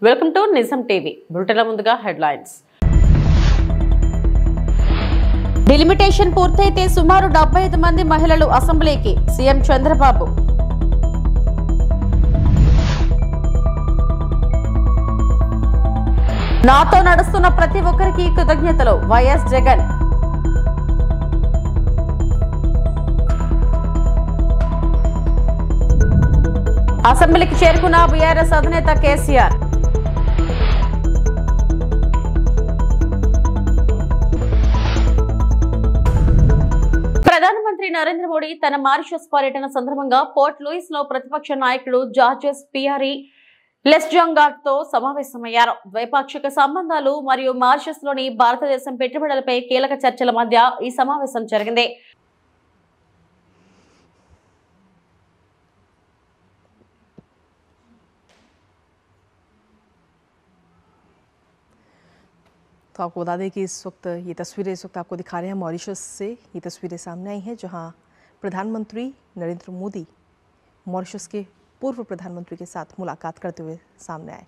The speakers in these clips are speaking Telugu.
వెల్కమ్ టు నిజం టీవీ. బులెటిన్ల ముందుగా హెడ్లైన్స్. డిలిమిటేషన్ పూర్తయితే సుమారు 75 మంది మహిళలు అసెంబ్లీకి సీఎం చంద్రబాబు. నాతో నడుస్తున్న ప్రతి ఒక్కరికి కృతజ్ఞతలు వైఎస్ జగన్. అసెంబ్లీకి చేరుకున్న బీఆర్ఎస్ అధినేత కేసీఆర్. ప్రధానమంత్రి నరేంద్ర మోడీ తన మారిషస్ పర్యటన సందర్భంగా పోర్ట్ లూయిస్ లో ప్రతిపక్ష నాయకుడు జార్జెస్ పియరీ లెస్జాంగార్డ్ తో సమావేశమయ్యారు. ద్వైపాక్షిక సంబంధాలు మరియు మారిషస్ లోని భారతదేశం పెట్టుబడులపై కీలక చర్చల మధ్య ఈ సమావేశం జరిగింది. तो आपको बता दें कि इस वक्त ये तस्वीरें आपको दिखा रहे हैं मॉरिशस से। ये तस्वीरें सामने आई हैं जहां प्रधानमंत्री नरेंद्र मोदी मॉरिशस के पूर्व प्रधानमंत्री के साथ मुलाकात करते हुए सामने आए।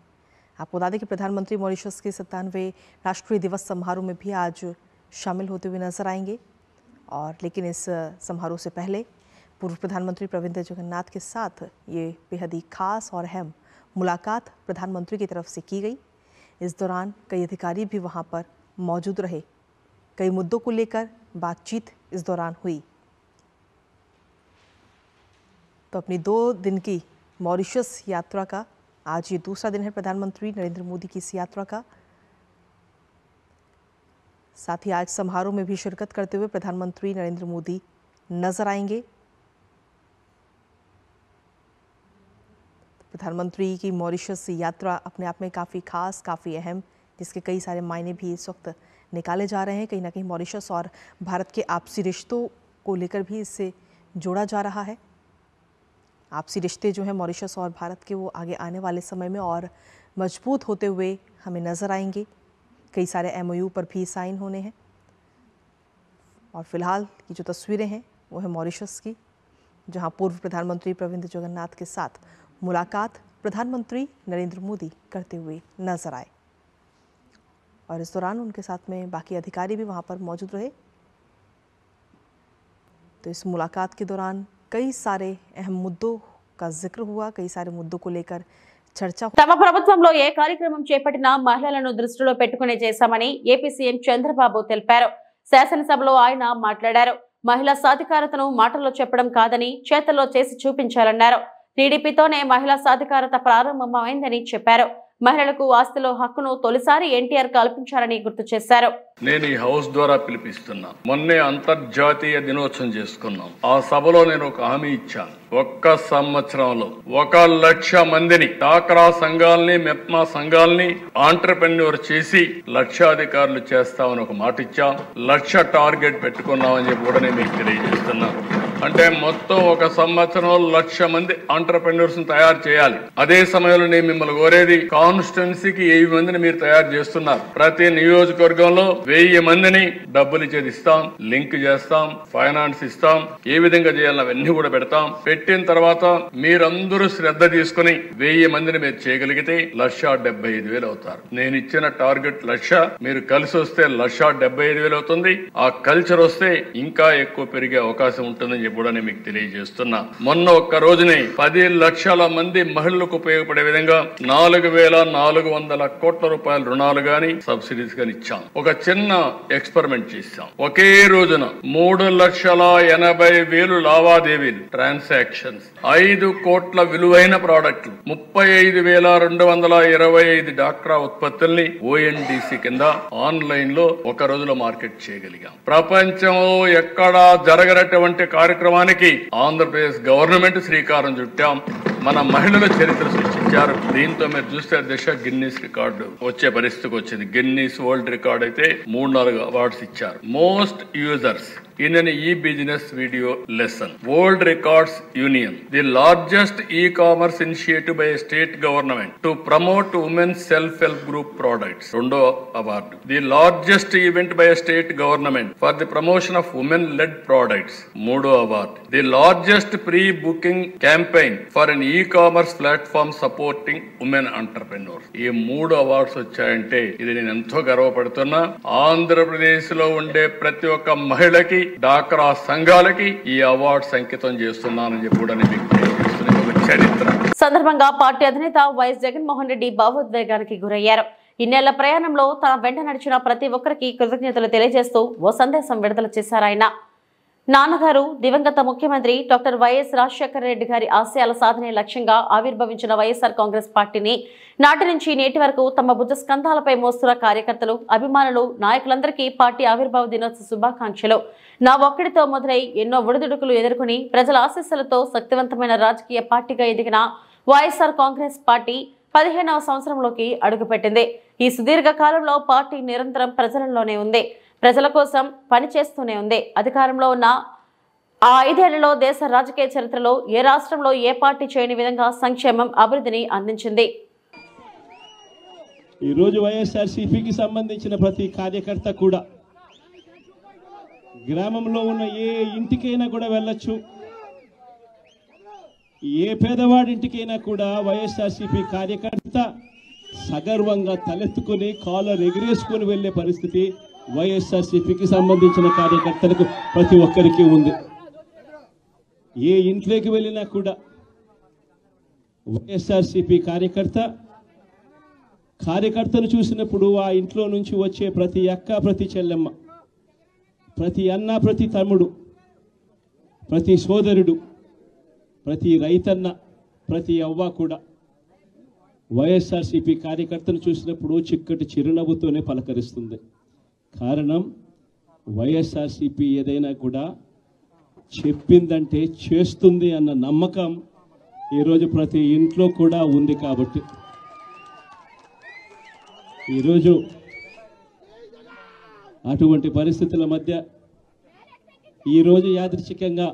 आपको बता दें कि प्रधानमंत्री मॉरिशस के 97वें राष्ट्रीय दिवस समारोह में भी आज शामिल होते हुए नजर आएंगे। और लेकिन इस समारोह से पहले पूर्व प्रधानमंत्री प्रविंद जगन्नाथ के साथ ये बेहद ही खास और अहम मुलाकात प्रधानमंत्री की तरफ से की गई। इस दौरान कई अधिकारी भी वहां पर मौजूद रहे। कई मुद्दों को लेकर बातचीत इस दौरान हुई। तो अपनी 2 दिन की मॉरिशस यात्रा का आज ये दूसरा दिन है प्रधानमंत्री नरेंद्र मोदी की इस यात्रा का। साथ ही आज समारोह में भी शिरकत करते हुए प्रधानमंत्री नरेंद्र मोदी नजर आएंगे। प्रधानमंत्री की मॉरिशस यात्रा अपने आप में काफ़ी खास, काफ़ी अहम, जिसके कई सारे मायने भी इस वक्त निकाले जा रहे हैं। कहीं ना कहीं मॉरिशस और भारत के आपसी रिश्तों को लेकर भी इससे जोड़ा जा रहा है। आपसी रिश्ते जो हैं मॉरिशस और भारत के, वो आगे आने वाले समय में और मजबूत होते हुए हमें नज़र आएंगे। कई सारे MOU पर भी साइन होने हैं। और फिलहाल ये जो तस्वीरें हैं वो है मॉरिशस की, जहां पूर्व प्रधानमंत्री प्रविंद जगन्नाथ के साथ मुलाकात प्रधानमंत्री नरेंद्र मोदी करते हुए नजर आए। और इस दौरान उनके साथ में बाकी अधिकारी भी वहां पर मौजूद रहे। तो इस मुलाकात के दौरान कई सारे अहम मुद्दों का जिक्र हुआ। कई सारे मुद्दों को लेकर చర్చ. తమ ప్రభుత్వంలో ఏ కార్యక్రమం చేపట్టినా మహిళలను దృష్టిలో పెట్టుకునే చేశామని ఏపీ సీఎం చంద్రబాబు తెలిపారు. శాసనసభలో ఆయన మాట్లాడారు. మహిళా సాధికారతను మాటల్లో చెప్పడం కాదని చేతల్లో చేసి చూపించాలన్నారు. టీడీపీతోనే మహిళా సాధికారత ప్రారంభమైందని చెప్పారు. మహిళలకు ఆస్తిలో హక్కును తొలిసారి ఎన్టీఆర్ కల్పించారని గుర్తు చేశారు. నేను ఈ హౌస్ ద్వారా పిలిపిస్తున్నా. మొన్నే అంతర్జాతీయ దినోత్సవం చేసుకున్నాం. ఆ సభలో నేను ఒక హామీ ఇచ్చాను. ఒక్క సంవత్సరంలో 1,00,000 మందిని డాక్రా సంఘాలని, మెప్మా సంఘాలని ఆంటర్‌ప్రెన్యూర్ చేసి లక్షాధికారులు చేస్తామని ఒక మాట ఇచ్చాం. 1,00,000 టార్గెట్ పెట్టుకున్నామని చెప్పి కూడా నేను మీకు తెలియజేస్తున్నాను. అంటే మొత్తం ఒక సంవత్సరంలో 1,00,000 మంది ఆంటర్‌ప్రెన్యూర్స్ తయారు చేయాలి. అదే సమయంలో నేను మిమ్మల్ని కోరేది, కాన్స్టిట్యున్సీకి 1000 మందిని మీరు తయారు చేస్తున్నారు. ప్రతి నియోజకవర్గంలో 1000 మందిని డబ్బులు ఇచ్చేది ఇస్తాం, లింక్ చేస్తాం, ఫైనాన్స్ ఇస్తాం, ఏ విధంగా చేయాలని అవన్నీ కూడా పెడతాం. పెట్టిన తర్వాత మీరందరూ శ్రద్ధ తీసుకుని 1000 మందిని మీరు చేయగలిగితే 1,75,000 అవుతారు. నేను ఇచ్చిన టార్గెట్ 1,00,000, మీరు కలిసి వస్తే 1,75,000 అవుతుంది. ఆ కల్చర్ వస్తే ఇంకా ఎక్కువ పెరిగే అవకాశం ఉంటుందని చెప్పి కూడా నేను మీకు తెలియజేస్తున్నా. మొన్న ఒక్క రోజునే 10 లక్షల మంది మహిళలకు ఉపయోగపడే విధంగా 4,400 కోట్ల రూపాయల రుణాలు గాని సబ్సిడీస్ గాని ఇచ్చాం. ఒక చిన్న ఎక్స్పెరిమెంట్ చేశాం. ఒకే రోజున 3,80,000 లావాదేవీలు, ట్రాన్సాక్షన్స్, 5 కోట్ల విలువైన ప్రాడక్టులు, 35,225 డాక్రా ఉత్పత్తుల్ని ONDC కింద ఆన్లైన్ లో ఒక రోజులో మార్కెట్ చేయగలిగాం. ప్రపంచంలో ఎక్కడా జరగనటువంటి కార్యక్రమానికి ఆంధ్రప్రదేశ్ గవర్నమెంట్ శ్రీకారం చుట్టాం. మన మహిళల చరిత్ర సృష్టించారు. దీంతో మీరు చూస్తే దిశ గిన్నీస్ రికార్డు వచ్చే పరిస్థితికి వచ్చింది. గిన్నీస్ వరల్డ్ రికార్డ్ అయితే 3-4 అవార్డ్స్ ఇచ్చారు. Most users in an e-business video lesson. World Records Union, the largest e-commerce initiative by a state government to promote women's self-help group products. Rondo award. The largest event by a state government for the promotion of women-led products. Modo award. The largest pre-booking campaign for an commerce platform supporting women entrepreneurs. ఈ 3 అవార్డ్స్ వచ్చాయంటే ఇది నేను ఎంతో గర్వపడుతున్నా. ఆంధ్రప్రదేశ్ లో ఉండే ప్రతి ఒక్క మహిళకి, డాక్రా సంఘాలకి ఈ అవార్డ్స్ అంకితం చేస్తున్నానని చెప్పి కూడా నేను మీకు తెలియజేస్తున్న ఒక చరిత్ర. సందర్భంగా పార్టీ అధినేత వైఎస్ జగన్మోహన్ రెడ్డి భావోద్వేగానికి గురయ్యారు. ఇన్నేళ్ల ప్రయాణంలో తన వెంట నడిచిన ప్రతి ఒక్కరికి కృతజ్ఞతలు తెలియజేస్తూ ఓ సందేశం విడుదల చేశారు ఆయన. నాన్నగారు దివంగత ముఖ్యమంత్రి డాక్టర్ వైఎస్ రాజశేఖర రెడ్డి గారి ఆశయాల సాధనే లక్ష్యంగా ఆవిర్భవించిన వైఎస్ఆర్ కాంగ్రెస్ పార్టీని నాటి నుంచి నేటి వరకు తమ భుజ స్కంధాలపై మోస్తున్న కార్యకర్తలు, అభిమానులు, నాయకులందరికీ పార్టీ ఆవిర్భావ దినోత్సవ శుభాకాంక్షలు. నా ఒక్కడితో మొదలై ఎన్నో ఒడిదుడుకులు ఎదుర్కొని ప్రజల ఆశీస్సులతో శక్తివంతమైన రాజకీయ పార్టీగా ఎదిగిన వైఎస్ఆర్ కాంగ్రెస్ పార్టీ 15వ సంవత్సరంలోకి అడుగుపెట్టింది. ఈ సుదీర్ఘ కాలంలో పార్టీ నిరంతరం ప్రజలలోనే ఉంది, ప్రజల కోసం పనిచేస్తూనే ఉంది. అధికారంలో ఉన్న ఆ 5 ఏళ్లలో దేశ రాజకీయ చరిత్రలో ఏ రాష్ట్రంలో ఏ పార్టీ చేయని విధంగా సంక్షేమం, అభివృద్ధిని అందించింది. ఈరోజు వైఎస్ఆర్సీపీకి సంబంధించిన ప్రతి కార్యకర్త కూడా గ్రామంలో ఉన్న ఏ ఇంటికైనా కూడా వెళ్ళొచ్చు, ఏ పేదవాడింటికైనా కూడా వైఎస్ఆర్సీపీ కార్యకర్త సగర్వంగా తలెత్తుకుని కాలర్ ఎగిరేసుకుని వెళ్లే పరిస్థితి వైఎస్ఆర్సీపీకి సంబంధించిన కార్యకర్తలకు ప్రతి ఒక్కరికి ఉంది. ఏ ఇంట్లోకి వెళ్ళినా కూడా వైఎస్ఆర్సీపీ కార్యకర్తను చూసినప్పుడు ఆ ఇంట్లో నుంచి వచ్చే ప్రతి అక్క, ప్రతి చెల్లెమ్మ, ప్రతి అన్న, ప్రతి తమ్ముడు, ప్రతి సోదరుడు, ప్రతి రైతన్న, ప్రతి అవ్వ కూడా వైఎస్ఆర్సీపీ కార్యకర్తను చూసినప్పుడు చిక్కటి చిరునవ్వుతోనే పలకరిస్తుంది. కారణం వైఎస్ఆర్సీపీ ఏదైనా కూడా చెప్పిందంటే చేస్తుంది అన్న నమ్మకం ఈరోజు ప్రతి ఇంట్లో కూడా ఉంది. కాబట్టి ఈరోజు అటువంటి పరిస్థితుల మధ్య ఈరోజు యాదృచ్ఛికంగా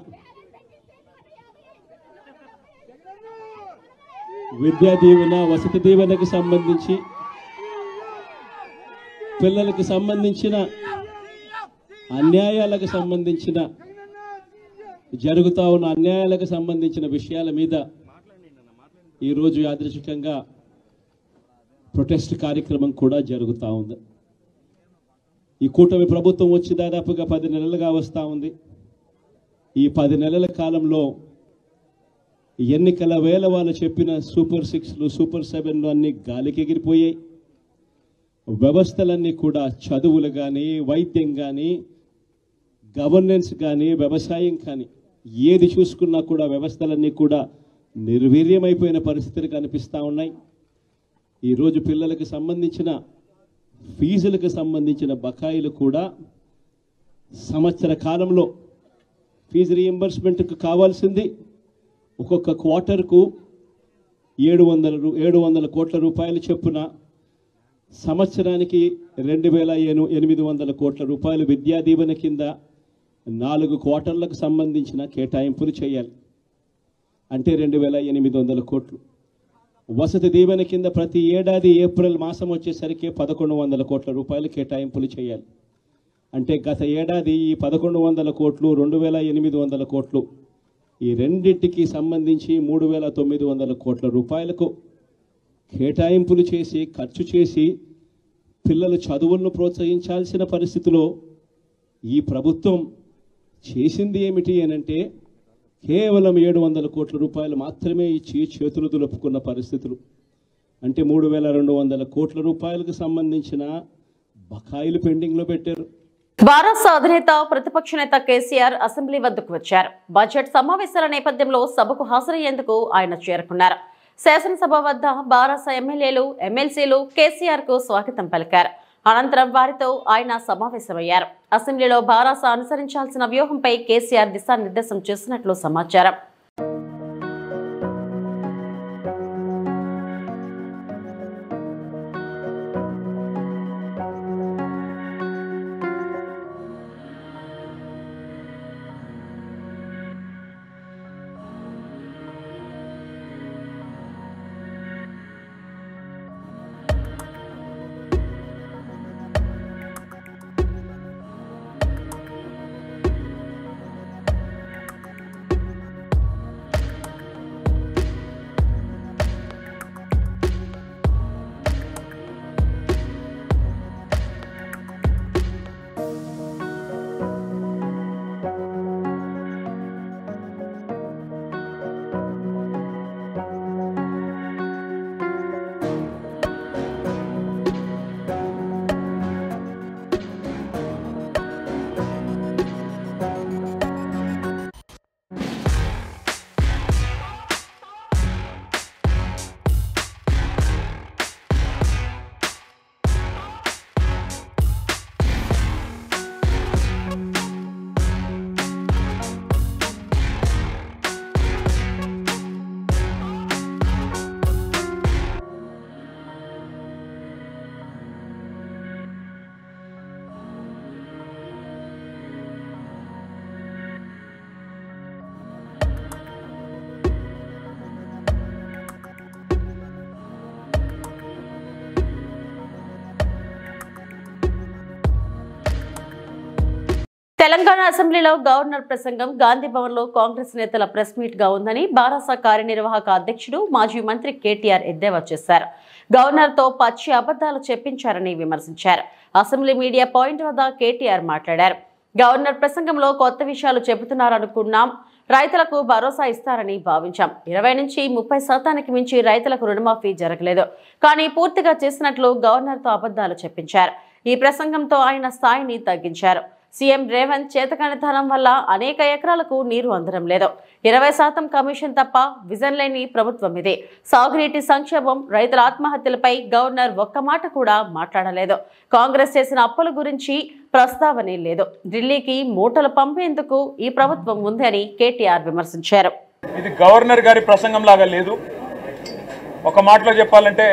విద్యా దీవెన, వసతి దీవెనకు సంబంధించి, పిల్లలకు సంబంధించిన అన్యాయాలకు సంబంధించిన, జరుగుతూ ఉన్న అన్యాయాలకు సంబంధించిన విషయాల మీద ఈరోజు యాదృచ్ఛికంగా ప్రొటెస్ట్ కార్యక్రమం కూడా జరుగుతూ ఉంది. ఈ కూటమి ప్రభుత్వం వచ్చి దాదాపుగా 10 నెలలుగా వస్తూ ఉంది. ఈ 10 నెలల కాలంలో ఎన్నికల వేళ వాళ్ళు చెప్పిన సూపర్ 6లు, సూపర్ 7లు అన్నీ గాలికి ఎగిరిపోయాయి. వ్యవస్థలన్నీ కూడా, చదువులు కానీ, వైద్యం కానీ, గవర్నెన్స్ కానీ, వ్యవసాయం కానీ, ఏది చూసుకున్నా కూడా వ్యవస్థలన్నీ కూడా నిర్వీర్యమైపోయిన పరిస్థితులు కనిపిస్తూ ఉన్నాయి. ఈరోజు పిల్లలకు సంబంధించిన ఫీజులకు సంబంధించిన బకాయిలు కూడా సంవత్సర కాలంలో ఫీజు రీఎంబర్స్మెంట్కు కావాల్సింది ఒక్కొక్క క్వార్టర్కు 700 కోట్ల రూపాయలు చొప్పున, సంవత్సరానికి 2800 కోట్ల రూపాయలు విద్యా దీవెన కింద 4 క్వార్టర్లకు సంబంధించిన కేటాయింపులు చేయాలి. అంటే 2800 కోట్లు. వసతి దీవెన కింద ప్రతి ఏడాది ఏప్రిల్ మాసం వచ్చేసరికి 1100 కోట్ల రూపాయలు కేటాయింపులు చేయాలి. అంటే గత ఏడాది ఈ 1100 కోట్లు, 2800 కోట్లు, ఈ రెండింటికి సంబంధించి 3900 కోట్ల రూపాయలకు కేటాయింపులు చేసి, ఖర్చు చేసి పిల్లల చదువులను ప్రోత్సహించాల్సిన పరిస్థితిలో ఈ ప్రభుత్వం చేసింది ఏమిటి అనంటే కేవలం 700 కోట్ల రూపాయలు మాత్రమే ఇచ్చి చేతులు దులుపుకున్న పరిస్థితులు. అంటే 3200 కోట్ల రూపాయలకు సంబంధించిన బకాయిలు పెండింగ్లో పెట్టారు. భారత అధినేత ప్రతిపక్ష నేత కేసీఆర్ అసెంబ్లీ వద్దకు వచ్చారు. బడ్జెట్ సమావేశాల నేపథ్యంలో సభకు హాజరయ్యేందుకు ఆయన చేరుకున్నారు. శాసనసభ వద్ద భారత ఎమ్మెల్యేలు, ఎమ్మెల్సీలు కేసీఆర్ కు స్వాగతం పలికారు. అనంతరం వారితో ఆయన సమావేశమయ్యారు. అసెంబ్లీలో భారత అనుసరించాల్సిన వ్యూహంపై కేసీఆర్ దిశానిర్దేశం చేసినట్లు సమాచారం. తెలంగాణ అసెంబ్లీలో గవర్నర్ ప్రసంగం గాంధీ భవన్ లో కాంగ్రెస్ నేతల ప్రెస్ మీట్ గా ఉందని బారాస కార్యనిర్వాహక అధ్యక్షుడు మాజీ మంత్రి కేటీఆర్ ఎద్దేవా చేశారు. గవర్నర్ తో పచ్చి అబద్ధాలు చెప్పించారని విమర్శించారు. అసెంబ్లీ మీడియా పాయింట్ వద్ద కేటీఆర్ మాట్లాడారు. గవర్నర్ ప్రసంగంలో కొత్త విషయాలు చెబుతున్నారనుకున్నాం, రైతులకు భరోసా ఇస్తారని భావించాం. 20 నుంచి 30% మించి రైతులకు రుణమాఫీ జరగలేదు, కానీ పూర్తిగా చేసినట్లు గవర్నర్ తో అబద్ధాలు చెప్పించారు. ఈ ప్రసంగంతో ఆయన స్థాయిని తగ్గించారు. సీఎం రేవంత్ చేతకానితనం వల్ల అనేక ఎకరాలకు నీరు అందడం లేదు. 20% కమిషన్ తప్ప విజన్ లేని ప్రభుత్వం ఇది. సాగునీటి సంక్షేమం, రైతుల ఆత్మహత్యలపై గవర్నర్ ఒక్క మాట కూడా మాట్లాడలేదు. కాంగ్రెస్ చేసిన అప్పుల గురించి ప్రస్తావనే లేదు. ఢిల్లీకి మూటలు పంపేందుకు ఈ ప్రభుత్వం ఉంది అని కేటీఆర్ విమర్శించారు. ఇది గవర్నర్ గారి ప్రసంగం లాగా లేదు. ఒక మాటలో చెప్పాలంటే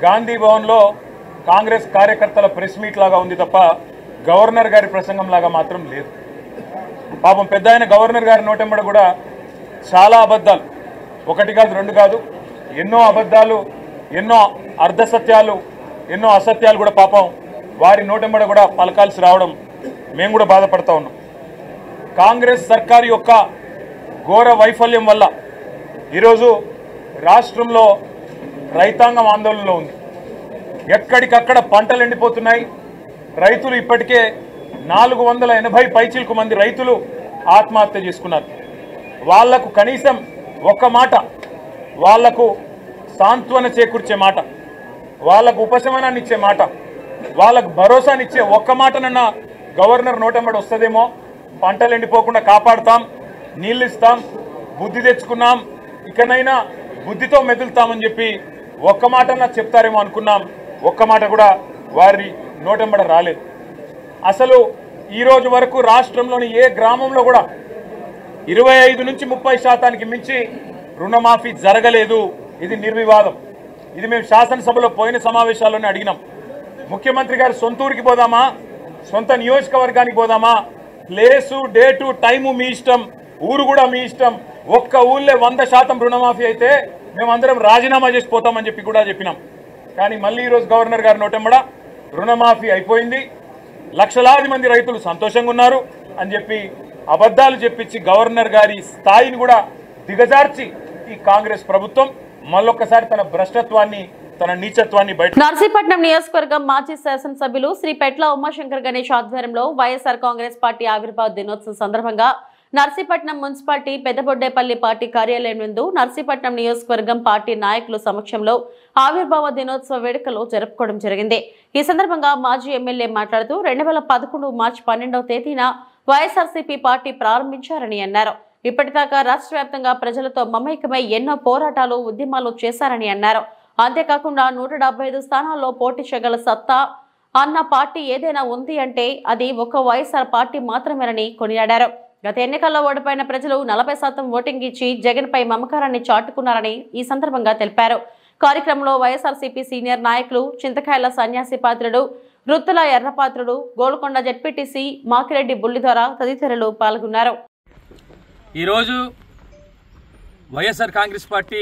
గాంధీ భవన్లో కాంగ్రెస్ కార్యకర్తల ప్రెస్ మీట్ లాగా ఉంది తప్ప గవర్నర్ గారి ప్రసంగం లాగా మాత్రం లేదు. పాపం పెద్ద ఆయన గవర్నర్ గారి నోటెంబడ కూడా చాలా అబద్ధాలు, ఒకటి కాదు రెండు కాదు, ఎన్నో అబద్ధాలు, ఎన్నో అర్ధసత్యాలు, ఎన్నో అసత్యాలు కూడా పాపం వారి నోటెంబడ కూడా పలకాల్సి రావడం మేము కూడా బాధపడతా ఉన్నాం. కాంగ్రెస్ సర్కారు యొక్క ఘోర వైఫల్యం వల్ల ఈరోజు రాష్ట్రంలో రైతాంగం ఆందోళనలో ఉంది. ఎక్కడికక్కడ పంటలు ఎండిపోతున్నాయి. రైతులు ఇప్పటికే 480 పైచిలకు మంది రైతులు ఆత్మహత్య చేసుకున్నారు. వాళ్లకు కనీసం ఒక్క మాట, వాళ్లకు సాంత్వన చేకూర్చే మాట, వాళ్లకు ఉపశమనాన్ని ఇచ్చే మాట, వాళ్లకు భరోసానిచ్చే ఒక్క మాటనన్న గవర్నర్ నోటెంబడి వస్తుందేమో. పంటలు ఎండిపోకుండా కాపాడుతాం, నీళ్ళు ఇస్తాం, బుద్ధి తెచ్చుకున్నాం, ఇకనైనా బుద్ధితో మెదులుతామని చెప్పి ఒక్క మాటన్నా చెప్తారేమో అనుకున్నాం. ఒక్క మాట కూడా వారి నోటెంబడ రాలేదు. అసలు ఈరోజు వరకు రాష్ట్రంలోని ఏ గ్రామంలో కూడా 25 నుంచి 30% మించి రుణమాఫీ జరగలేదు. ఇది నిర్వివాదం. ఇది మేము శాసనసభలో పోయిన సమావేశాల్లోనే అడిగినాం. ముఖ్యమంత్రి గారు సొంత ఊరికి పోదామా, సొంత నియోజకవర్గానికి పోదామా, ప్లేసు, డేటు, టైము మీ ఇష్టం, ఊరు కూడా మీ ఇష్టం. ఒక్క ఊళ్ళే 100% రుణమాఫీ అయితే మేమందరం రాజీనామా చేసిపోతామని చెప్పి కూడా చెప్పినాం. కానీ మళ్ళీ ఈరోజు గవర్నర్ గారి నోటెంబడ రుణమాఫీ అయిపోయింది, లక్షలాది మంది రైతులు సంతోషంగా ఉన్నారు అని చెప్పి అబద్ధాలు చెప్పించి గవర్నర్ గారి స్థాయిని కూడా దిగజార్చి ఈ కాంగ్రెస్ ప్రభుత్వం మళ్ళొక్కసారి తన భ్రష్టత్వాన్ని, తన నీచత్వాన్ని బయట. నర్సీపట్నం నియోజకవర్గం మాజీ శాసనసభ్యులు శ్రీ పెట్ల ఉమాశంకర్ గణేష్ ఆధ్వర్యంలో వైఎస్ఆర్ కాంగ్రెస్ పార్టీ ఆవిర్భావ దినోత్సవం సందర్భంగా నర్సీపట్నం మున్సిపాలిటీ పెద్దబొడ్డేపల్లి పార్టీ కార్యాలయం నందు నర్సీపట్నం నియోజకవర్గం పార్టీ నాయకుల సమక్షంలో ఆవిర్భావ దినోత్సవ వేడుకలు జరుపుకోవడం జరిగింది. ఈ సందర్భంగా మాజీ ఎమ్మెల్యే మాట్లాడుతూ 2011 మార్చి 12వ తేదీన వైఎస్ఆర్సీపీ పార్టీ ప్రారంభించారని అన్నారు. ఇప్పటిదాకా రాష్ట్ర వ్యాప్తంగా ప్రజలతో మమేకమై ఎన్నో పోరాటాలు, ఉద్యమాలు చేశారని అన్నారు. అంతేకాకుండా 175 స్థానాల్లో పోటీ చేయగల సత్తా అన్న పార్టీ ఏదైనా ఉంది అంటే అది ఒక వైఎస్ఆర్ పార్టీ మాత్రమేనని కొనియాడారు. గత ఎన్నికల్లో ఓడిపోయిన ప్రజలు 40% ఓటింగ్ ఇచ్చి జగన్ పై మమకారాన్ని చాటుకున్నారని ఈ సందర్భంగా తెలిపారు. కార్యక్రమంలో వైఎస్ఆర్సీపీ సీనియర్ నాయకులు చింతకాయల సన్యాసి పాత్రుడు, వృత్తుల ఎర్రపాత్రుడు, గోల్కొండ జెడ్పీటీసీ మాకిరెడ్డి బుల్లిధర తదితరులు పాల్గొన్నారు. ఈరోజు వైఎస్ఆర్ కాంగ్రెస్ పార్టీ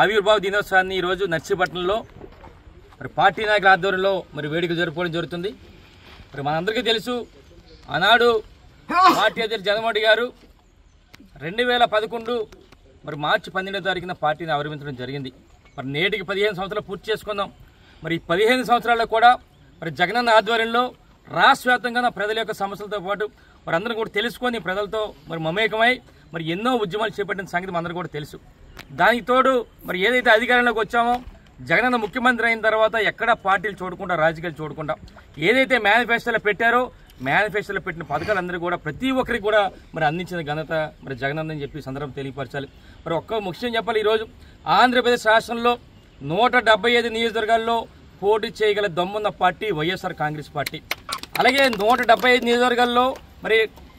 ఆవిర్భావ దినోత్సవాన్ని ఈరోజు నర్సీపట్నంలో పార్టీ నాయకుల ఆధ్వర్యంలో వేడుక జరుపుకోవడం జరుగుతుంది. మనందరికీ తెలుసు, ఆనాడు పార్టీ అధ్యక్షుడు జగన్మోహన్ రెడ్డి గారు 2011 మార్చి 12వ తారీఖున పార్టీని ఆవిర్భించడం జరిగింది. నేటికి 15 సంవత్సరాలు పూర్తి చేసుకుందాం. ఈ 15 సంవత్సరాల్లో కూడా జగనన్న ఆధ్వర్యంలో రాష్ట్ర వ్యాప్తంగా ప్రజల యొక్క సమస్యలతో పాటు అందరూ కూడా తెలుసుకొని ప్రజలతో మమేకమై ఎన్నో ఉద్యమాలు చేపట్టిన సంగతి అందరూ కూడా తెలుసు. దానికి తోడు ఏదైతే అధికారంలోకి వచ్చామో జగనన్న ముఖ్యమంత్రి అయిన తర్వాత ఎక్కడ పార్టీలు చూడకుండా, రాజకీయాలు చూడకుండా ఏదైతే మేనిఫెస్టోలో పెట్టారో మేనిఫెస్టోలో పెట్టిన పథకాలందరూ కూడా ప్రతి ఒక్కరికి కూడా అందించిన ఘనత జగనన్న అని చెప్పి సందర్భం తెలియపరచాలి. ఒక్క ముఖ్యం చెప్పాలి, ఈరోజు ఆంధ్రప్రదేశ్ రాష్ట్రంలో 175 నియోజకవర్గాల్లో పోటీ చేయగల దమ్మున్న పార్టీ వైఎస్ఆర్ కాంగ్రెస్ పార్టీ. అలాగే 175 నియోజకవర్గాల్లో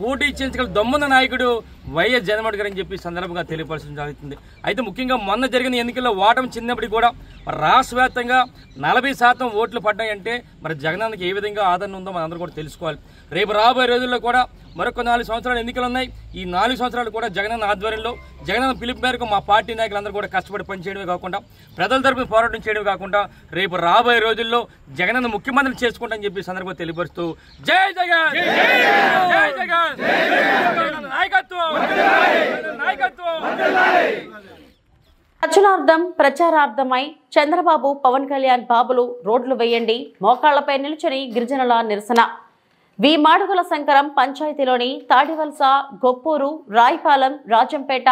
పోటీ చేయించగల దమ్మున్న నాయకుడు వైఎస్ జగన్మోహన్ గారు అని చెప్పి సందర్భంగా తెలియపరచడం జరుగుతుంది. అయితే ముఖ్యంగా మొన్న జరిగిన ఎన్నికల్లో ఓటమి చిన్నప్పటికీ కూడా మరి రాష్ట్ర వ్యాప్తంగా 40% ఓట్లు పడ్డాయంటే మరి జగనన్నకి ఏ విధంగా ఆదరణ ఉందో మనందరూ కూడా తెలుసుకోవాలి. రేపు రాబోయే రోజుల్లో కూడా మరొక 4 సంవత్సరాలు ఎన్నికలు ఉన్నాయి. ఈ 4 సంవత్సరాలు కూడా జగనన్న ఆధ్వర్యంలో జగనన్న పిలుపు మేరకు మా పార్టీ నాయకులందరూ కూడా కష్టపడి పనిచేయడమే కాకుండా ప్రజల తరపున పోరాటం చేయడమే కాకుండా రేపు రాబోయే రోజుల్లో జగనన్న ముఖ్యమంత్రిని చేసుకుంటామని చెప్పి సందర్భంగా తెలియపరుస్తూ జై జగన్, జై జగన్, నాయకత్వం, నాయకత్వం. ప్రచారార్థం ప్రచారార్థమై చంద్రబాబు పవన్ కళ్యాణ్ బాబులు రోడ్లు వేయండి, మోకాళ్లపై నిల్చుని గిరిజనుల నిరసన. వి మాడుగుల శంకరం పంచాయతీలోని తాడివలస, గొప్పూరు, రాయిపాలెం, రాజంపేట,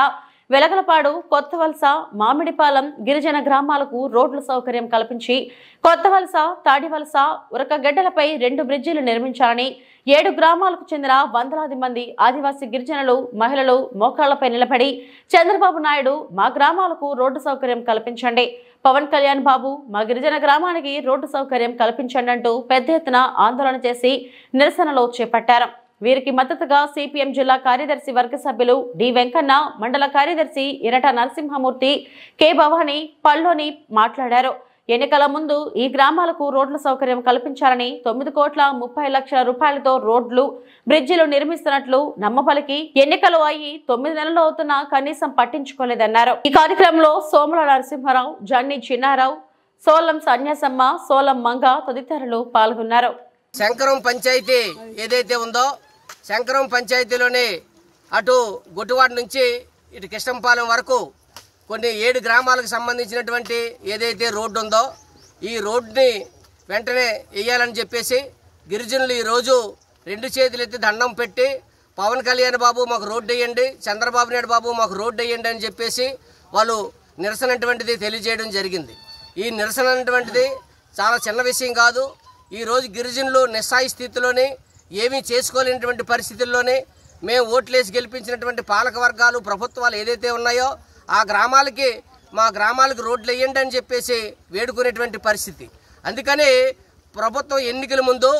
వెలగలపాడు, కొత్తవలస, మామిడిపాలెం గిరిజన గ్రామాలకు రోడ్ల సౌకర్యం కల్పించి కొత్తవలస, తాడివలస, ఉరకగడ్డలపై 2 బ్రిడ్జిలు నిర్మించాలని 7 గ్రామాలకు చెందిన వందలాది మంది ఆదివాసీ గిరిజనులు, మహిళలు మోకాళ్లపై నిలబడి చంద్రబాబు నాయుడు మా గ్రామాలకు రోడ్డు సౌకర్యం కల్పించండి, పవన్ కళ్యాణ్ బాబు మా గిరిజన గ్రామానికి రోడ్డు సౌకర్యం కల్పించండి అంటూ పెద్ద ఎత్తున ఆందోళన చేసి నిరసనలో చేపట్టారు. వీరికి మద్దతుగా సిపిఎం జిల్లా కార్యదర్శి వర్గ సభ్యులు డి వెంకన్న, మండల కార్యదర్శి ఇరట నరసింహమూర్తి, కె భవాని, పల్లోని మాట్లాడారు. ఎన్నికల ముందు ఈ గ్రామాలకు రోడ్ల సౌకర్యం కల్పించాలని 9,30,00,000 రూపాయలతో రోడ్లు, బ్రిడ్జిలు నిర్మిస్తున్నట్లు నమ్మబలికి ఎన్నికలు అయ్యి 9 నెలలు అవుతున్నా కనీసం పట్టించుకోలేదన్నారు. ఈ కార్యక్రమంలో సోముల నరసింహారావు, జన్ని చిన్నారావు, సోలం సన్యాసమ్మ, సోలం మంగ తదితరులు పాల్గొన్నారు. శంకరం పంచాయతీ ఏదైతే ఉందో శంకరం పంచాయతీలోనే అటు గుట్టువాడ నుంచి ఇటు కృష్ణంపాలెం వరకు కొన్ని 7 గ్రామాలకు సంబంధించినటువంటి ఏదైతే రోడ్డు ఉందో ఈ రోడ్డుని వెంటనే వేయాలని చెప్పేసి గిరిజనులు ఈరోజు 2 చేతులు ఎత్తి దండం పెట్టి పవన్ కళ్యాణ్ బాబు మాకు రోడ్డు వేయండి, చంద్రబాబు నాయుడు బాబు మాకు రోడ్డు వేయండి అని చెప్పేసి వాళ్ళు నిరసన అటువంటిది తెలియజేయడం జరిగింది. ఈ నిరసన అటువంటిది చాలా చిన్న విషయం కాదు. ఈరోజు గిరిజనులు నిస్సాయి స్థితిలోని ఏమీ చేసుకోలేనటువంటి పరిస్థితుల్లోనే మేము ఓట్లేసి గెలిపించినటువంటి పాలక వర్గాలు, ప్రభుత్వాలు ఏదైతే ఉన్నాయో ఆ గ్రామాలకి మా గ్రామాలకు రోడ్లు వేయండి అని చెప్పేసి వేడుకునేటువంటి పరిస్థితి. అందుకని ప్రభుత్వం ఎన్నికల ముందు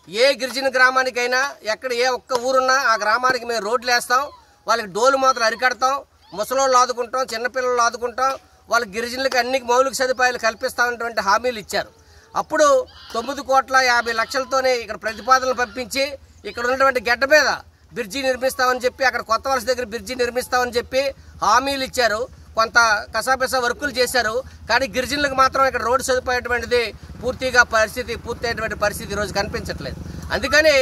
ఏ గిరిజన గ్రామానికైనా ఎక్కడ ఏ ఒక్క ఊరున్నా ఆ గ్రామానికి మేము రోడ్లు వేస్తాం, వాళ్ళకి డోలు మూతలు అరికడతాం, ముసలోళ్ళు ఆదుకుంటాం, చిన్నపిల్లలు ఆదుకుంటాం, వాళ్ళ గిరిజనులకు అన్ని మౌలిక సదుపాయాలు కల్పిస్తామన్నటువంటి హామీలు ఇచ్చారు. అప్పుడు 9,50,00,000తోనే ఇక్కడ ప్రతిపాదనలు పంపించి ఇక్కడ ఉన్నటువంటి గడ్డ మీద బ్రిడ్జి నిర్మిస్తామని చెప్పి అక్కడ కొత్త వలస దగ్గర బ్రిడ్జి నిర్మిస్తామని చెప్పి హామీలు ఇచ్చారు. కొంత కసాపిసా వర్కులు చేశారు. కానీ గిరిజనులకు మాత్రం ఇక్కడ రోడ్డు సదుపాయటువంటిది పూర్తయ్యేటువంటి పరిస్థితి ఈరోజు కనిపించట్లేదు. అందుకని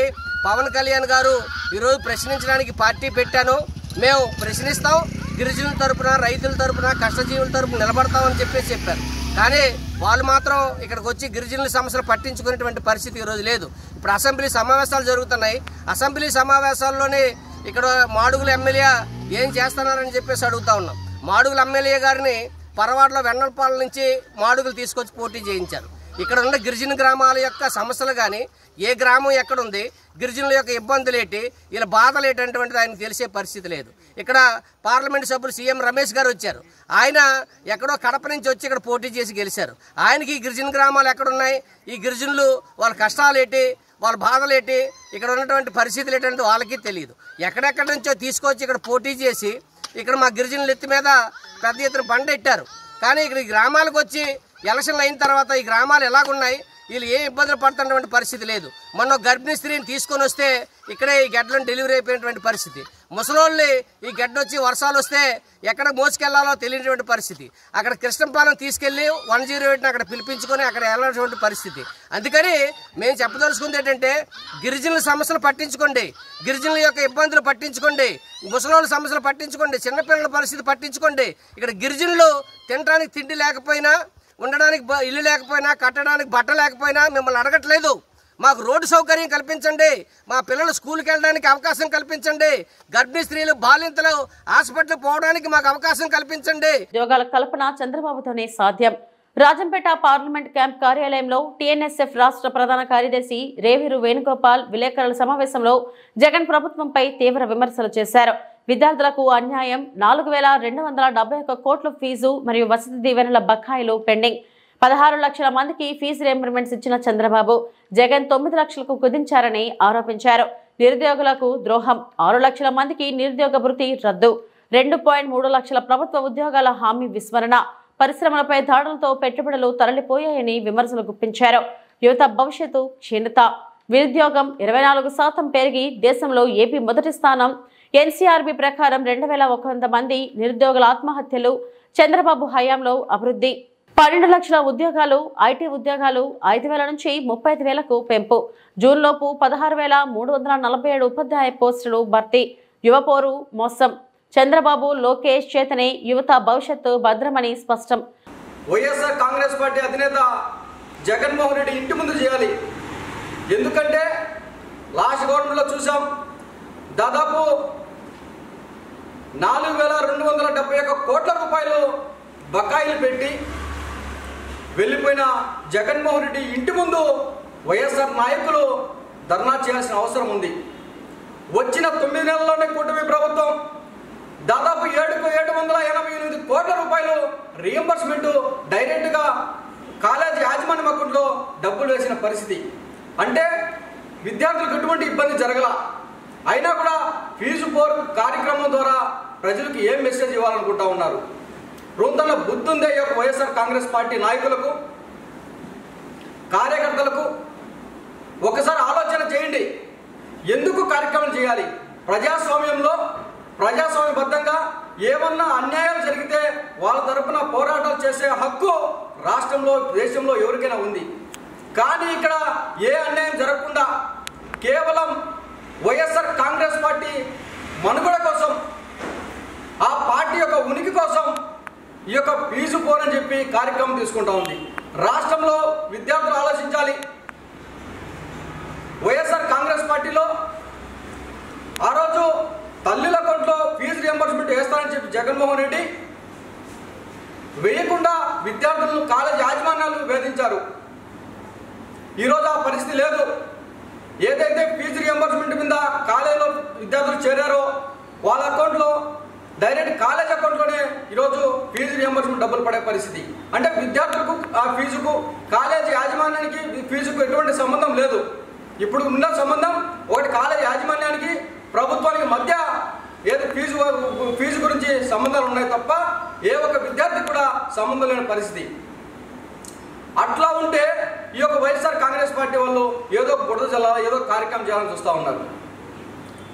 పవన్ కళ్యాణ్ గారు ఈరోజు ప్రశ్నించడానికి పార్టీ పెట్టాను, మేము ప్రశ్నిస్తాం, గిరిజనుల తరపున, రైతుల తరపున, కష్టజీవుల తరపున నిలబడతామని చెప్పారు. కానీ వాళ్ళు మాత్రం ఇక్కడికి వచ్చి గిరిజనుల సమస్యలు పట్టించుకునేటువంటి పరిస్థితి ఈరోజు లేదు. ఇప్పుడు అసెంబ్లీ సమావేశాలు జరుగుతున్నాయి. అసెంబ్లీ సమావేశాల్లోనే ఇక్కడ మాడుగుల ఎమ్మెల్యే ఏం చేస్తున్నారని చెప్పేసి అడుగుతా ఉన్నాం. మాడుగుల ఎమ్మెల్యే గారిని పరవాడలో వెన్నపాల నుంచి మాడుగులు తీసుకొచ్చి పోటీ చేయించారు. ఇక్కడ ఉన్న గిరిజన గ్రామాల యొక్క సమస్యలు కానీ ఏ గ్రామం ఎక్కడుంది, గిరిజనుల యొక్క ఇబ్బందులు ఏంటి, వీళ్ళ బాధలు ఏంటంటే ఆయనకు తెలిసే పరిస్థితి లేదు. ఇక్కడ పార్లమెంట్ సభ్యులు సీఎం రమేష్ గారు వచ్చారు. ఆయన ఎక్కడో కడప నుంచి వచ్చి ఇక్కడ పోటీ చేసి గెలిచారు. ఆయనకి ఈ గిరిజన గ్రామాలు ఎక్కడున్నాయి, ఈ గిరిజనులు వాళ్ళ కష్టాలు ఏంటి, వాళ్ళ బాధలు ఏంటి, ఇక్కడ ఉన్నటువంటి పరిస్థితులు ఏంటంటే వాళ్ళకి తెలియదు. ఎక్కడెక్కడి నుంచో తీసుకొచ్చి ఇక్కడ పోటీ చేసి ఇక్కడ మా గిరిజనుల ఎత్తి మీద పెద్ద ఎత్తున బండ ఎట్టారు. కానీ ఇక్కడ ఈ గ్రామాలకు వచ్చి ఎలక్షన్లు అయిన తర్వాత ఈ గ్రామాలు ఎలాగున్నాయి, వీళ్ళు ఏ ఇబ్బందులు పడుతున్నటువంటి పరిస్థితి లేదు. మొన్న గర్భిణీ స్త్రీని తీసుకొని వస్తే ఇక్కడే ఈ గడ్డలను డెలివరీ అయిపోయినటువంటి పరిస్థితి. ముసలోళ్ళని ఈ గడ్డ వచ్చి వర్షాలు వస్తే ఎక్కడ మోసుకెళ్లాలో తెలియనటువంటి పరిస్థితి. అక్కడ కృష్ణంపాలెం తీసుకెళ్లి 108ని అక్కడ పిలిపించుకొని అక్కడ వెళ్ళినటువంటి పరిస్థితి. అందుకని మేము చెప్పదలుచుకుంది ఏంటంటే గిరిజనుల సమస్యలు పట్టించుకోండి, గిరిజనుల యొక్క ఇబ్బందులు పట్టించుకోండి, ముసలోళ్ళ సమస్యలు పట్టించుకోండి, చిన్నపిల్లల పరిస్థితి పట్టించుకోండి. ఇక్కడ గిరిజనులు తినడానికి తిండి లేకపోయినా, ఉండడానికి ఇల్లు లేకపోయినా, కట్టడానికి బట్ట లేకపోయినా మిమ్మల్ని అడగట్లేదు. మాకు రోడ్డు సౌకర్యం కల్పించండి, మా పిల్లలు స్కూల్కి వెళ్ళడానికి అవకాశం కల్పించండి, గర్భిణీ స్త్రీలు, బాలింతలు హాస్పిటల్ పోవడానికి మాకు అవకాశం కల్పించండి. ఉద్యోగాల కల్పన చంద్రబాబుతోనే సాధ్యం. రాజంపేట పార్లమెంట్ క్యాంప్ కార్యాలయంలో టీఎన్ఎస్ఎఫ్ రాష్ట్ర ప్రధాన కార్యదర్శి రేవూరు వేణుగోపాల్ విలేకరుల సమావేశంలో జగన్ ప్రభుత్వంపై తీవ్ర విమర్శలు చేశారు. విద్యార్థులకు అన్యాయం, 4,271 కోట్ల ఫీజు మరియు వసతి దీవెనల బకాయిలు పెండింగ్, 16 లక్షల మందికి ఫీజు రీయింబర్స్మెంట్స్ ఇచ్చిన చంద్రబాబు జగన్ 9 లక్షలకు కుదించారని ఆరోపించారు. నిరుద్యోగులకు ద్రోహం. 6 లక్షల మందికి నిరుద్యోగ భృతి రద్దు. 2.3 లక్షల ప్రభుత్వ ఉద్యోగాల హామీ విస్మరణ. పరిశ్రమలపై దాడులతో పెట్టుబడులు తరలిపోయాయని విమర్శలు గుప్పించారు. యువత భవిష్యత్తు క్షీణత. నిరుద్యోగం 24% పెరిగి దేశంలో ఏపీ మొదటి స్థానం. ఎన్సీఆర్బీ ప్రకారం 2100 మంది నిరుద్యోగుల ఆత్మహత్యలు. చంద్రబాబు హయాంలో అభివృద్ధి. 12 లక్షల ఉద్యోగాలు. ఐటీ ఉద్యోగాలు 5,000 నుంచి 35,000కు పెంపు. జూన్లోపు 16,347 ఉపాధ్యాయ పోస్టులు భర్తీ. యువపోరు మోసం. చంద్రబాబు లోకేష్ చేతనే యువత భవిష్యత్తు భద్రమని స్పష్టం. వైఎస్ఆర్ కాంగ్రెస్ పార్టీ అధినేత జగన్మోహన్ రెడ్డి ఇంటి ముందు చేయాలి. ఎందుకంటే లాస్ట్ గవర్నమెంట్లో చూసాం, దాదాపు 4,271 కోట్ల రూపాయలు బకాయిలు పెట్టి వెళ్ళిపోయిన జగన్మోహన్ రెడ్డి ఇంటి ముందు వైఎస్ఆర్ నాయకులు ధర్నా చేయాల్సిన అవసరం ఉంది. వచ్చిన 9 నెలల్లోనే కూటమి ప్రభుత్వం దాదాపు 788 కోట్ల రూపాయలు రీఎంబర్స్మెంట్ డైరెక్ట్గా కాలేజీ యాజమాన్యం అకౌంట్లో డబ్బులు వేసిన పరిస్థితి. అంటే విద్యార్థులకు ఎటువంటి ఇబ్బంది జరగల. అయినా కూడా ఫీజు పోర్ కార్యక్రమం ద్వారా ప్రజలకు ఏం మెసేజ్ ఇవ్వాలనుకుంటా ఉన్నారు? రూంతన్న బుద్ధి ఉందే ఈ వైఎస్ఆర్ కాంగ్రెస్ పార్టీ నాయకులకు, కార్యకర్తలకు? ఒకసారి ఆలోచన చేయండి. ఎందుకు కార్యక్రమం చేయాలి? ప్రజాస్వామ్యంలో ప్రజాస్వామ్యబద్ధంగా ఏమన్నా అన్యాయాలు జరిగితే వాళ్ళ తరఫున పోరాటాలు చేసే హక్కు రాష్ట్రంలో దేశంలో ఎవరికైనా ఉంది. కానీ ఇక్కడ ఏ అన్యాయం జరగకుండా కేవలం వైఎస్ఆర్ కాంగ్రెస్ పార్టీ మనుగడ కోసం, ఆ పార్టీ యొక్క ఉనికి కోసం ఈ యొక్క ఫీజు పోరని చెప్పి కార్యక్రమం తీసుకుంటా ఉంది. రాష్ట్రంలో విద్యార్థులు ఆలోచించాలి. వైఎస్ఆర్ కాంగ్రెస్ పార్టీలో ఆ రోజు తల్లుల అకౌంట్లో ఫీజు రియంబర్స్మెంట్ వేస్తానని చెప్పి జగన్మోహన్ రెడ్డి వేయకుండా విద్యార్థులను కాలేజ్ యాజమాన్యాలు వేధించారు. ఈరోజు ఆ పరిస్థితి లేదు. ఏదైతే ఫీజు రియంబర్స్మెంట్ మీద కాలేజీలో విద్యార్థులు చేరారో వాళ్ళ అకౌంట్లో డైరెక్ట్ కాలేజ్ అకౌంట్లోనే ఈరోజు ఫీజు రియంబర్స్మెంట్ డబ్బులు పడే పరిస్థితి. అంటే విద్యార్థులకు ఆ ఫీజుకు, కాలేజీ యాజమాన్యానికి ఫీజుకు ఎటువంటి సంబంధం లేదు. ఇప్పుడు ఉన్న సంబంధం ఒకటి కాలేజీ యాజమాన్యానికి ప్రభుత్వానికి మధ్య ఏదో ఫీజు గురించి సంబంధాలు ఉన్నాయి తప్ప ఏ ఒక్క విద్యార్థికి కూడా సంబంధం లేని పరిస్థితి. అట్లా ఉంటే ఈ యొక్క వైఎస్ఆర్ కాంగ్రెస్ పార్టీ వాళ్ళు ఏదో బురద జల్లాలి, ఏదో కార్యక్రమం చేయాలని చూస్తూ ఉన్నారు.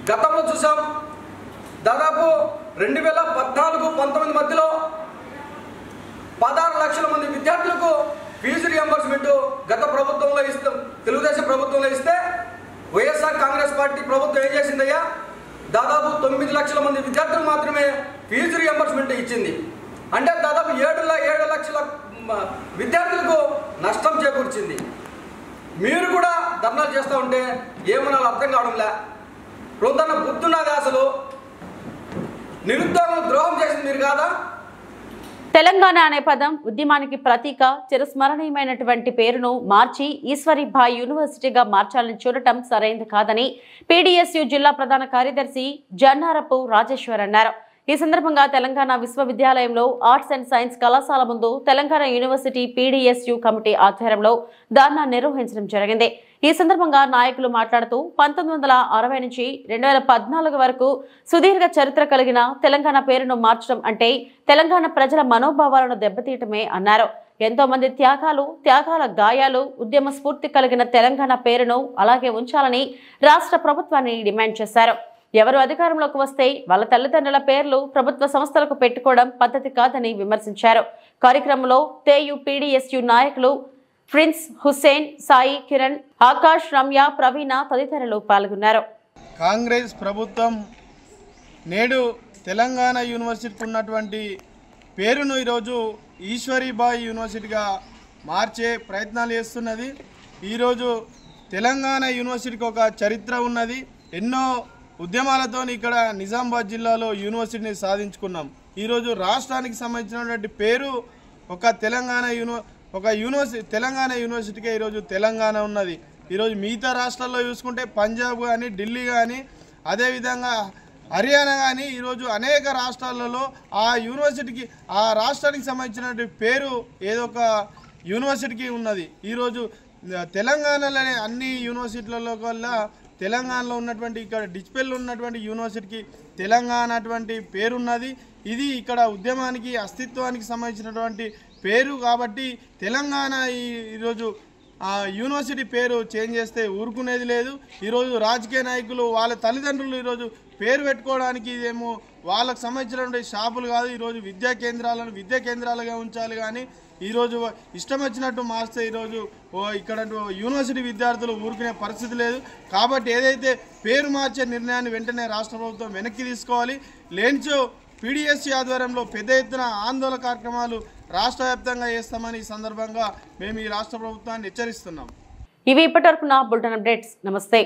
గతంలో చూసాం, దాదాపు 2014-19 మధ్యలో 16 లక్షల మంది విద్యార్థులకు ఫీజు రియంబర్స్మెంట్ గత ప్రభుత్వంలో తెలుగుదేశం ప్రభుత్వంలో ఇస్తే వైఎస్ఆర్ కాంగ్రెస్ పార్టీ ప్రభుత్వం ఏం చేసిందయ్యా? దాదాపు 9 లక్షల మంది విద్యార్థులు మాత్రమే ఫీజు రియంబర్స్మెంట్ ఇచ్చింది. అంటే దాదాపు 7 లక్షల విద్యార్థులకు నష్టం చేకూర్చింది. మీరు కూడా ధర్నాలు చేస్తూ ఉంటే ఏమన్నా అర్థం కావడంలే. రొంతన్న బుద్ధున్నది. అసలు నిరుద్యోగం ద్రోహం చేసింది మీరు కాదా? తెలంగాణ అనే పదం ఉద్యమానికి ప్రతీక. చిరస్మరణీయమైనటువంటి పేరును మార్చి ఈశ్వరీభాయ్ యూనివర్సిటీగా మార్చాలని చూడటం సరైనది కాదని పీడీఎస్యూ జిల్లా ప్రధాన కార్యదర్శి జన్నారపు రాజేశ్వర్ అన్నారు. ఈ సందర్భంగా తెలంగాణ విశ్వవిద్యాలయంలో ఆర్ట్స్ అండ్ సైన్స్ కళాశాల ముందు తెలంగాణ యూనివర్సిటీ పీడీఎస్యూ కమిటీ ఆధ్వర్యంలో ధర్నా నిర్వహించడం జరిగింది. ఈ సందర్భంగా నాయకులు మాట్లాడుతూ 1960 నుంచి 2014 వరకు సుదీర్ఘ చరిత్ర కలిగిన తెలంగాణ పేరును మార్చడం అంటే తెలంగాణ ప్రజల మనోభావాలను దెబ్బతీయటమే అన్నారు. ఎంతో మంది త్యాగాల గాయాలు, ఉద్యమ స్ఫూర్తి కలిగిన తెలంగాణ పేరును అలాగే ఉంచాలని రాష్ట్ర ప్రభుత్వాన్ని డిమాండ్ చేశారు. ఎవరు అధికారంలోకి వస్తే వాళ్ళ తల్లిదండ్రుల పేర్లు ప్రభుత్వ సంస్థలకు పెట్టుకోవడం పద్ధతి కాదని విమర్శించారు. కార్యక్రమంలో తేయు పీడీఎస్యూ నాయకులు ప్రిన్స్ హుస్సేన్, సాయి కిరణ్, ఆకాష్, రమ్య, ప్రవీణ తదితరులు పాల్గొన్నారు. కాంగ్రెస్ ప్రభుత్వం నేడు తెలంగాణ యూనివర్సిటీకి ఉన్నటువంటి పేరును ఈరోజు ఈశ్వరీబాయి యూనివర్సిటీగా మార్చే ప్రయత్నాలు చేస్తున్నది. ఈరోజు తెలంగాణ యూనివర్సిటీకి ఒక చరిత్ర ఉన్నది. ఎన్నో ఉద్యమాలతో ఇక్కడ నిజామాబాద్ జిల్లాలో యూనివర్సిటీని సాధించుకున్నాం. ఈరోజు రాష్ట్రానికి సంబంధించినటువంటి పేరు ఒక తెలంగాణ యూనివర్సిటీకే ఈరోజు తెలంగాణ ఉన్నది. ఈరోజు మిగతా రాష్ట్రాల్లో చూసుకుంటే పంజాబ్ కానీ, ఢిల్లీ కానీ, అదేవిధంగా హర్యానా కానీ ఈరోజు అనేక రాష్ట్రాలలో ఆ రాష్ట్రానికి సంబంధించినటువంటి పేరు ఏదో ఒక యూనివర్సిటీకి ఉన్నది. ఈరోజు తెలంగాణలోనే అన్ని యూనివర్సిటీలలో వల్ల తెలంగాణలో ఉన్నటువంటి ఇక్కడ డిచ్పల్లిలో ఉన్నటువంటి యూనివర్సిటీకి తెలంగాణ అటువంటి పేరున్నది. ఇది ఇక్కడ ఉద్యమానికి అస్తిత్వానికి సంబంధించినటువంటి పేరు కాబట్టి తెలంగాణ ఈరోజు యూనివర్సిటీ పేరు చేంజ్ చేస్తే ఊరుకునేది లేదు. ఈరోజు రాజకీయ నాయకులు వాళ్ళ తల్లిదండ్రులు ఈరోజు పేరు పెట్టుకోవడానికి ఇదేమో వాళ్ళకు సంబంధించినటువంటి షాపులు కాదు. ఈరోజు విద్యా కేంద్రాలుగా ఉంచాలి కానీ ఈరోజు ఇష్టం వచ్చినట్టు మార్స్తే ఈరోజు ఇక్కడ యూనివర్సిటీ విద్యార్థులు ఊరుకునే పరిస్థితి లేదు. కాబట్టి ఏదైతే పేరు మార్చే నిర్ణయాన్ని వెంటనే రాష్ట్ర ప్రభుత్వం వెనక్కి తీసుకోవాలి. లేనిచో పీడీఎస్సీ ఆధ్వర్యంలో పెద్ద ఎత్తున ఆందోళన కార్యక్రమాలు రాష్ట్ర వ్యాప్తంగా చేస్తామని ఈ సందర్భంగా మేము ఈ రాష్ట్ర ప్రభుత్వాన్ని హెచ్చరిస్తున్నాం. ఇవి ఇప్పటివరకు నా బులెటిన్ అప్డేట్స్. నమస్తే.